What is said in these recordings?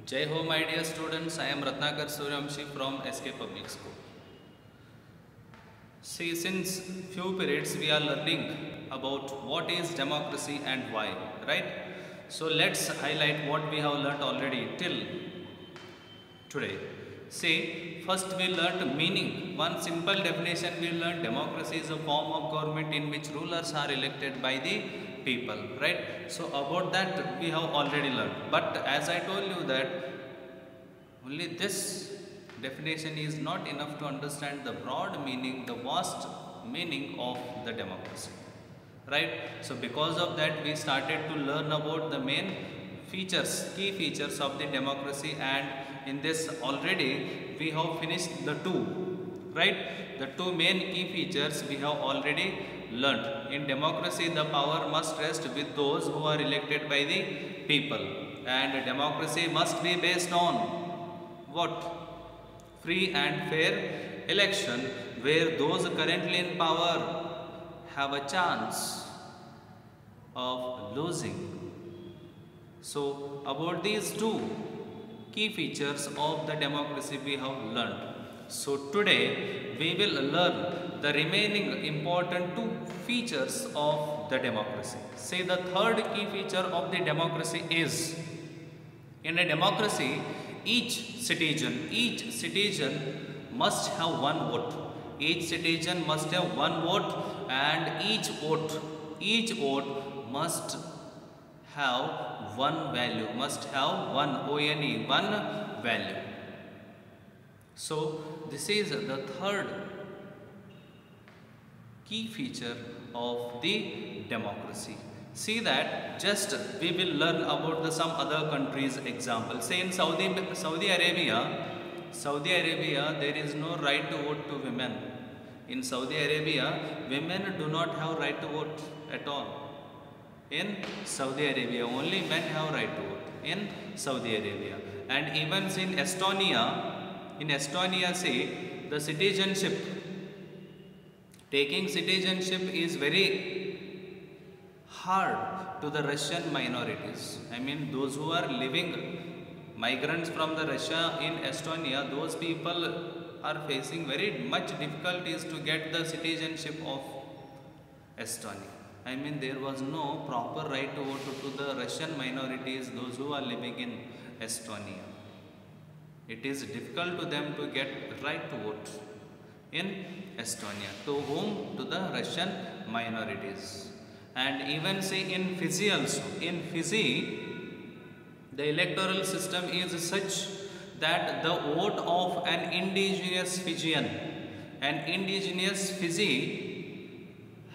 Jai Ho, my dear students. I am Ratnakar Suryamshi from SK Public School. See, since few periods we are learning about what is democracy and why, right? So let's highlight what we have learnt already till today. See, first we learnt meaning. One simple definition we learnt: democracy is a form of government in which rulers are elected by the people, right? So about that we have already learned. But as I told you that only this definition is not enough to understand the broad meaning, the vast meaning of the democracy, right? So because of that we started to learn about the main features, key features of the democracy, and in this already we have finished the two, right? The two main key features we have already learnt. In democracy, the power must rest with those who are elected by the people, and democracy must be based on what? Free and fair election, where those currently in power have a chance of losing. So about these two key features of the democracy we have learned. So today we will learn the remaining important two features of the democracy. Say the third key feature of the democracy is, in a democracy each citizen must have one vote. Each citizen must have one vote, and each vote must have one value, must have one ONE, one value. So this is the third key feature of the democracy. See that just we will learn about some other countries' example. Say in Saudi Arabia there is no right to vote to women. In Saudi Arabia, women do not have right to vote at all. In Saudi Arabia, only men have right to vote in Saudi Arabia. And even in Estonia, say the citizenship, taking citizenship is very hard to the Russian minorities. I mean, those who are living, migrants from the Russia in Estonia, those people are facing very much difficulties to get the citizenship of Estonia. I mean, there was no proper right to vote to the Russian minorities, those who are living in Estonia. It is difficult to them to get right to vote in Estonia. To whom? To the Russian minorities. And even say in Fiji also. In Fiji, the electoral system is such that the vote of an indigenous Fijian,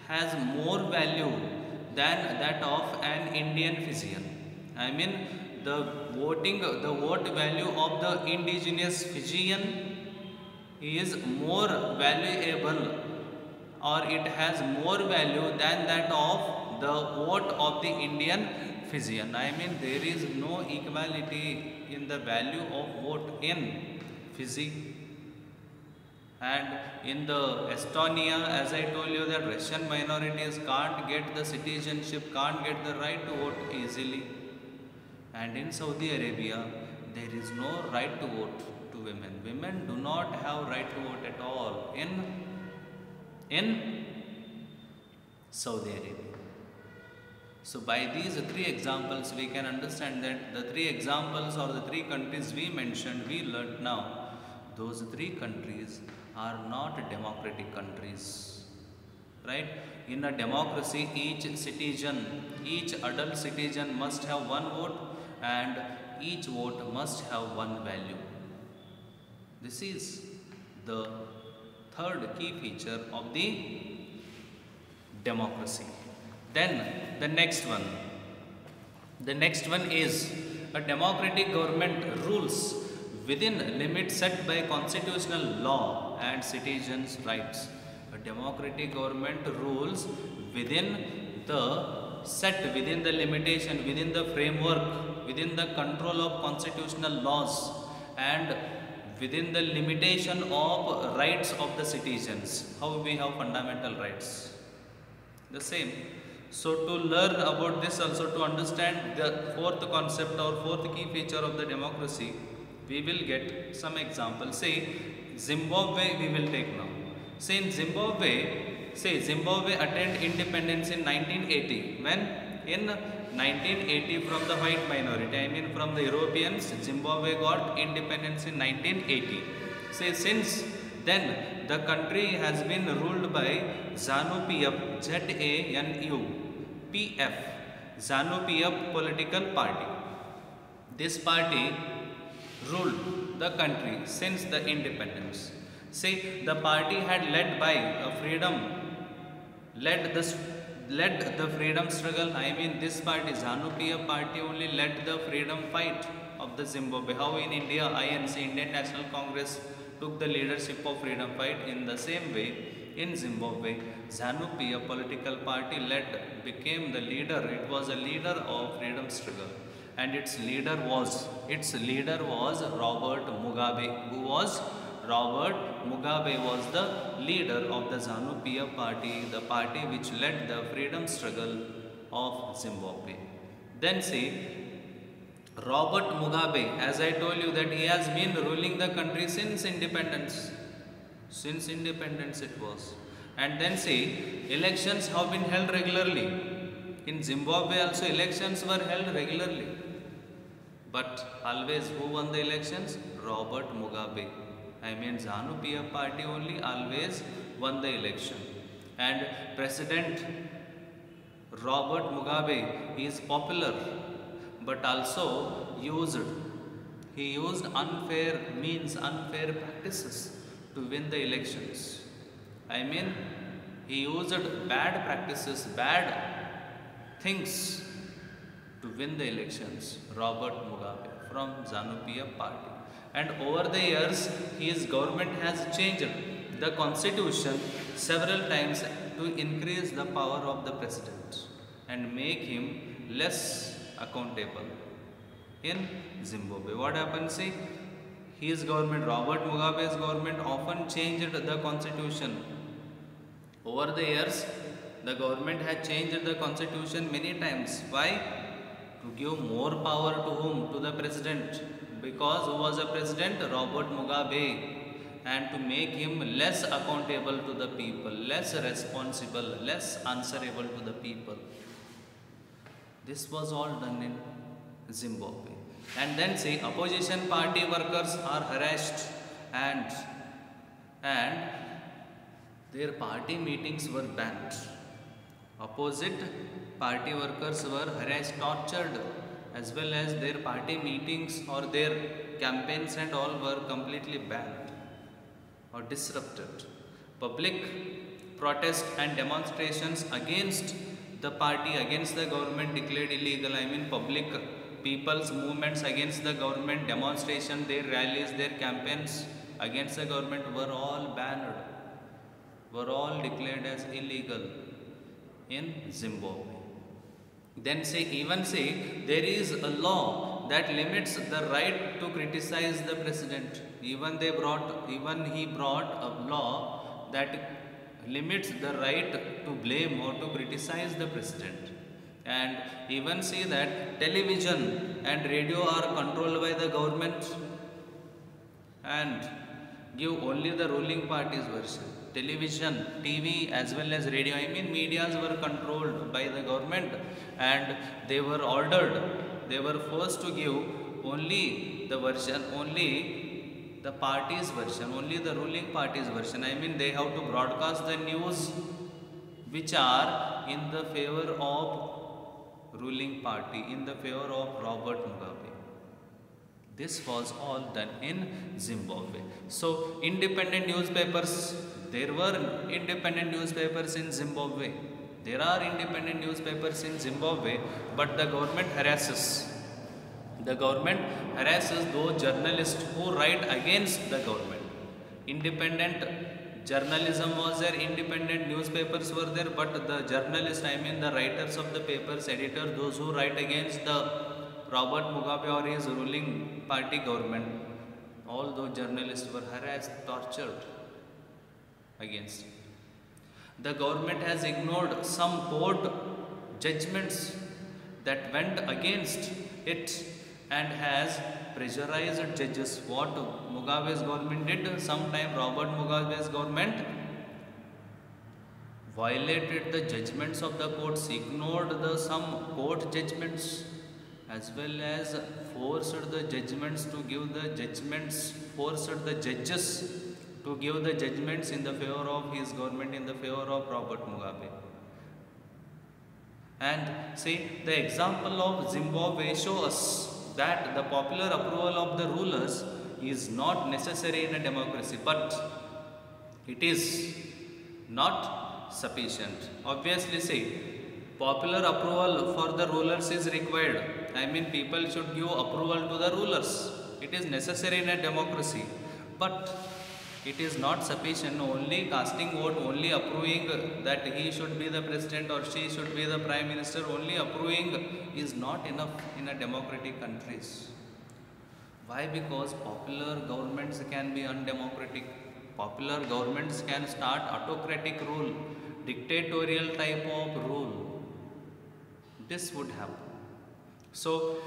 has more value than that of an Indian Fijian. I mean, the vote value of the indigenous Fijian is more valuable, or it has more value than that of the vote of the Indian Fijian. I mean, there is no equality in the value of vote in Fiji. And in the Estonia, as I told you, that Russian minorities can't get the citizenship, can't get the right to vote easily. And in Saudi Arabia, there is no right to vote to women. Women do not have right to vote at all in Saudi Arabia. So by these three examples, we can understand that the three examples or the three countries we mentioned, we learnt now, those three countries are not democratic countries, right? In a democracy, each adult citizen must have one vote, and each vote must have one value. This is the third key feature of the democracy. Then the next one is, a democratic government rules within limits set by constitutional law and citizens' rights. A democratic government rules within the limitation, within the framework, within the control of constitutional laws, and within the limitation of rights of the citizens. How we have fundamental rights? The same. So to learn about this, also to understand the fourth concept or fourth key feature of the democracy, we will get some examples. Say Zimbabwe we will take now. Say in Zimbabwe, say Zimbabwe attained independence in 1980. When? In 1980 from the white minority, I mean from the Europeans, Zimbabwe got independence in 1980. Say since then the country has been ruled by ZANU-PF, ZANU-PF, ZANU-PF political party. This party ruled the country since the independence. Say the party had led by a led the freedom struggle. I mean this party, ZANU-PF party, only led the freedom fight of the Zimbabwe. How in India, INC, Indian National Congress, took the leadership of freedom fight. In the same way, in Zimbabwe, ZANU-PF political party became the leader. It was a leader of freedom struggle, and its leader was Robert Mugabe. Who was Robert Mugabe was the leader of the ZANU-PF party, the party which led the freedom struggle of Zimbabwe. Then see, Robert Mugabe, as I told you that he has been ruling the country since independence. Since independence it was. And then see, elections have been held regularly. In Zimbabwe also elections were held regularly. But always who won the elections? Robert Mugabe. I mean ZANU-PF party only always won the election. And President Robert Mugabe is popular, but also used unfair practices to win the elections. I mean, he used bad practices, bad things to win the elections, Robert Mugabe from ZANU-PF party. And over the years, his government has changed the constitution several times to increase the power of the president and make him less accountable in Zimbabwe. What happened? See, his government, Robert Mugabe's government, often changed the constitution. Over the years, the government had changed the constitution many times. Why? To give more power to whom? To the president. Because who was a president? Robert Mugabe. And to make him less accountable to the people, less responsible, less answerable to the people. This was all done in Zimbabwe. And then say opposition party workers are harassed and their party meetings were banned. Opposite party workers were harassed, tortured, as well as their party meetings or their campaigns and all were completely banned or disrupted. Public protest and demonstrations against the party, against the government declared illegal. I mean people's movements against the government, demonstration, their rallies, their campaigns against the government were all banned, were all declared as illegal in Zimbabwe. Then there is a law that limits the right to criticize the president. Even he brought a law that limits the right to blame or to criticize the president. And even see that television and radio are controlled by the government and give only the ruling party's version. Television, TV as well as radio, I mean medias were controlled by the government and they were ordered, they were forced to give only the version, only the party's version, only the ruling party's version. I mean they have to broadcast the news which are in the favor of ruling party, in the favor of Robert Mugabe. This was all done in Zimbabwe. So independent newspapers, there were independent newspapers in Zimbabwe. There are independent newspapers in Zimbabwe, but the government harasses. The government harasses those journalists who write against the government. Independent journalism was there, independent newspapers were there, but the journalists, I mean the writers of the papers, editors, those who write against the Robert Mugabe or his ruling party government, all those journalists were harassed, tortured against him. The government has ignored some court judgments that went against it and has pressurized judges. What Mugabe's government did, sometime Robert Mugabe's government violated the judgments of the courts, ignored the some court judgments, as well as forced the judgments to give the judgments, forced the judges to give the judgments in the favor of his government, in the favor of Robert Mugabe. And see, the example of Zimbabwe shows us that the popular approval of the rulers is not necessary in a democracy, but it is not sufficient. Obviously, see, popular approval for the rulers is required. I mean, people should give approval to the rulers. It is necessary in a democracy, but it is not sufficient. Only casting vote, only approving that he should be the president or she should be the prime minister, only approving is not enough in a democratic countries. Why? Because popular governments can be undemocratic. Popular governments can start autocratic rule, dictatorial type of rule. This would happen. So,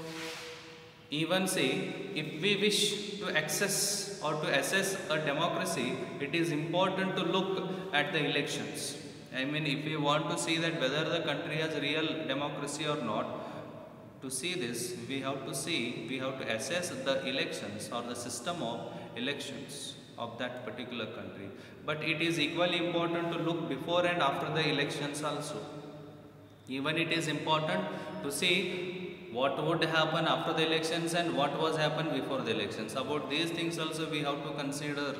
even say, if we wish to access or to assess a democracy, it is important to look at the elections. I mean, if we want to see that whether the country has real democracy or not, to see this, we have to assess the elections or the system of elections of that particular country. But it is equally important to look before and after the elections also. Even it is important to see what would happen after the elections and what was happened before the elections. About these things also we have to consider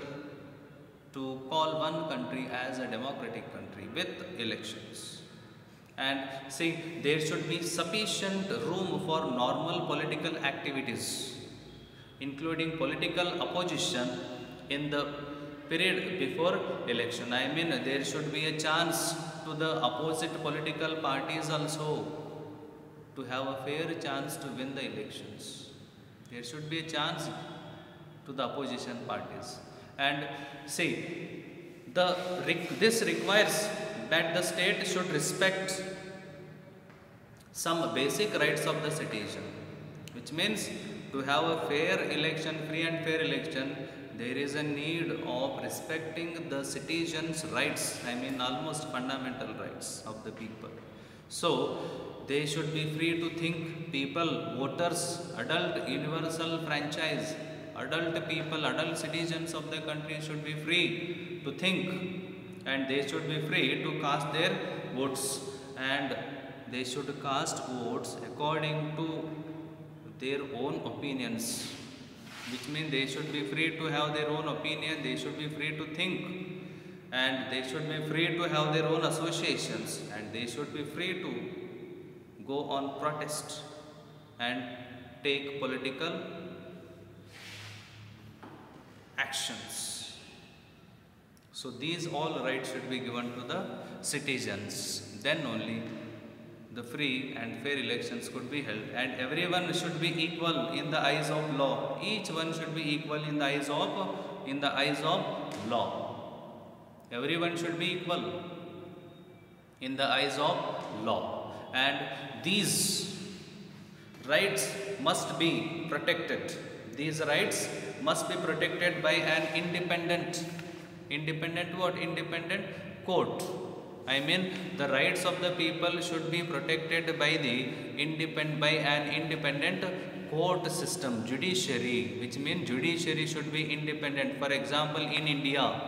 to call one country as a democratic country with elections. And see, there should be sufficient room for normal political activities, including political opposition in the period before election. I mean, there should be a chance to the opposite political parties also to have a fair chance to win the elections. There should be a chance to the opposition parties. And see, this requires that the state should respect some basic rights of the citizen, which means to have a fair election, free and fair election, there is a need of respecting the citizens' rights, I mean almost fundamental rights of the people. So, they should be free to think, people, voters, adult universal franchise, adult people, adult citizens of the country should be free to think, and they should be free to cast their votes, and they should cast votes according to their own opinions, which means they should be free to have their own opinion, they should be free to think, and they should be free to have their own associations, and they should be free to go on protest and take political actions. So these all rights should be given to the citizens. Then only the free and fair elections could be held, and everyone should be equal in the eyes of law. Each one should be equal in the eyes of law. Everyone should be equal in the eyes of law, and these rights must be protected. These rights must be protected by an independent court. I mean, the rights of the people should be protected by an independent court system, judiciary, which means judiciary should be independent. For example, in India,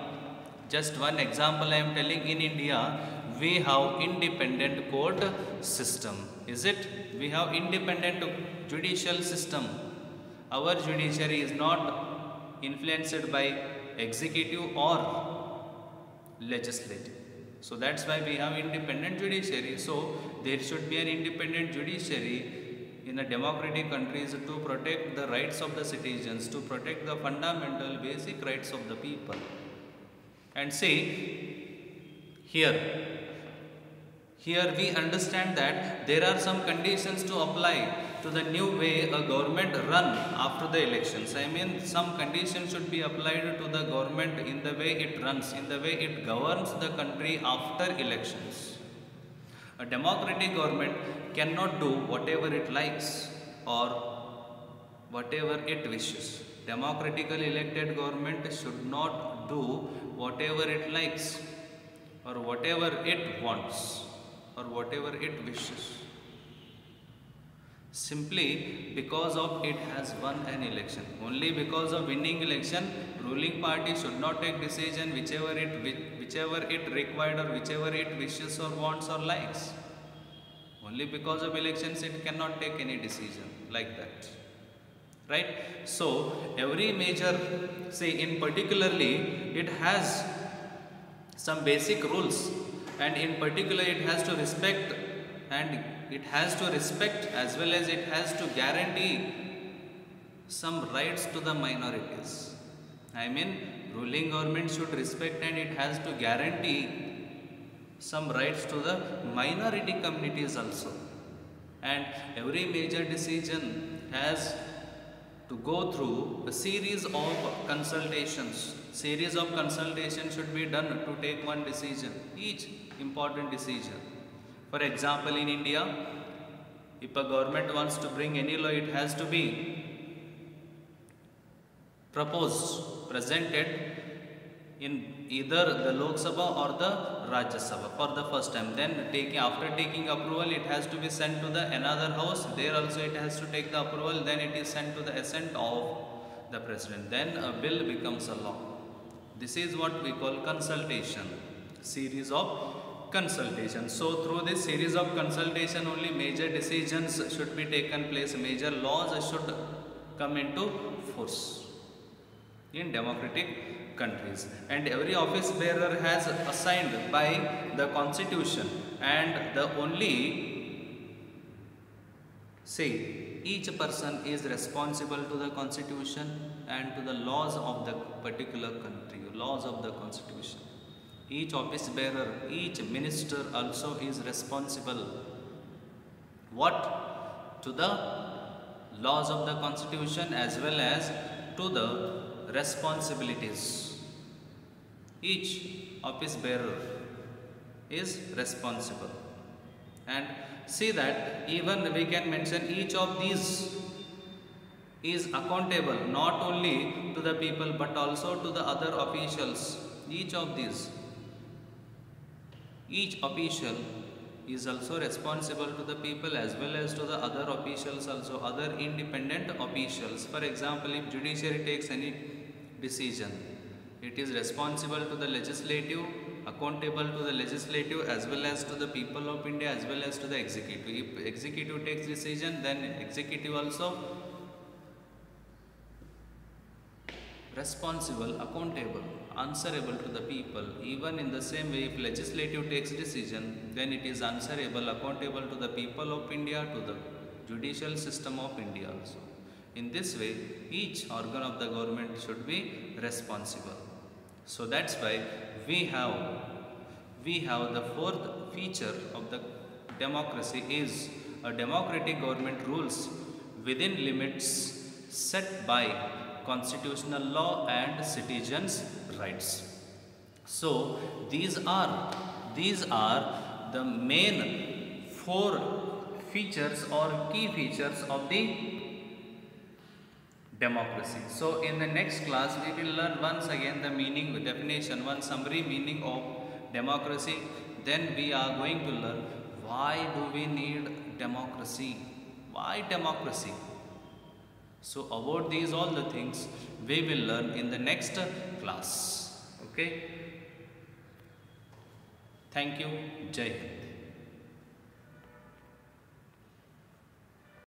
just one example I am telling, in India, we have independent court system. Is it? We have independent judicial system. Our judiciary is not influenced by executive or legislative. So that's why we have independent judiciary. So there should be an independent judiciary in a democratic countries to protect the rights of the citizens, to protect the fundamental basic rights of the people. And see, here we understand that there are some conditions to apply to the new way a government run after the elections. I mean, some conditions should be applied to the government in the way it runs, in the way it governs the country after elections. A democratic government cannot do whatever it likes or whatever it wishes. Democratically elected government should not do whatever it likes or whatever it wants or whatever it wishes, simply because of it has won an election. Only because of winning election, ruling party should not take decision whichever it required or whichever it wishes or wants or likes. Only because of elections it cannot take any decision like that, right? So every major, say in particularly, it has some basic rules, and in particular it has to respect, and it has to respect as well as it has to guarantee some rights to the minorities. I mean, ruling government should respect and it has to guarantee some rights to the minority communities also. And every major decision has to go through a series of consultations. Series of consultations should be done to take one decision, each important decision. For example, in India, if a government wants to bring any law, it has to be proposed, presented in either the Lok Sabha or the Rajya Sabha for the first time. Then after taking approval, it has to be sent to the another house. There also it has to take the approval. Then it is sent to the assent of the president. Then a bill becomes a law. This is what we call consultation, series of consultation. So through this series of consultation, only major decisions should be taken place. Major laws should come into force in democratic countries, and every office bearer has assigned by the constitution, and the only, say, each person is responsible to the constitution and to the laws of the particular country, laws of the constitution. Each office bearer, each minister also is responsible what? To the laws of the constitution as well as to the responsibilities. Each office bearer is responsible. And see that even we can mention each of these is accountable not only to the people but also to the other officials. Each official is also responsible to the people as well as to the other officials also, other independent officials. For example, if judiciary takes any decision, it is responsible to the legislative, accountable to the legislative as well as to the people of India as well as to the executive. If executive takes decision, then executive also responsible, accountable, answerable to the people. Even in the same way, if legislative takes decision, then it is answerable, accountable to the people of India, to the judicial system of India also. In this way, each organ of the government should be responsible. So that's why we have the fourth feature of the democracy is a democratic government rules within limits set by constitutional law and citizens' rights. So these are the main four features or key features of the democracy. So in the next class we will learn once again the meaning, definition, one summary meaning of democracy. Then we are going to learn why do we need democracy? Why democracy? So about these all the things we will learn in the next class. Okay. Thank you. Jai Hind.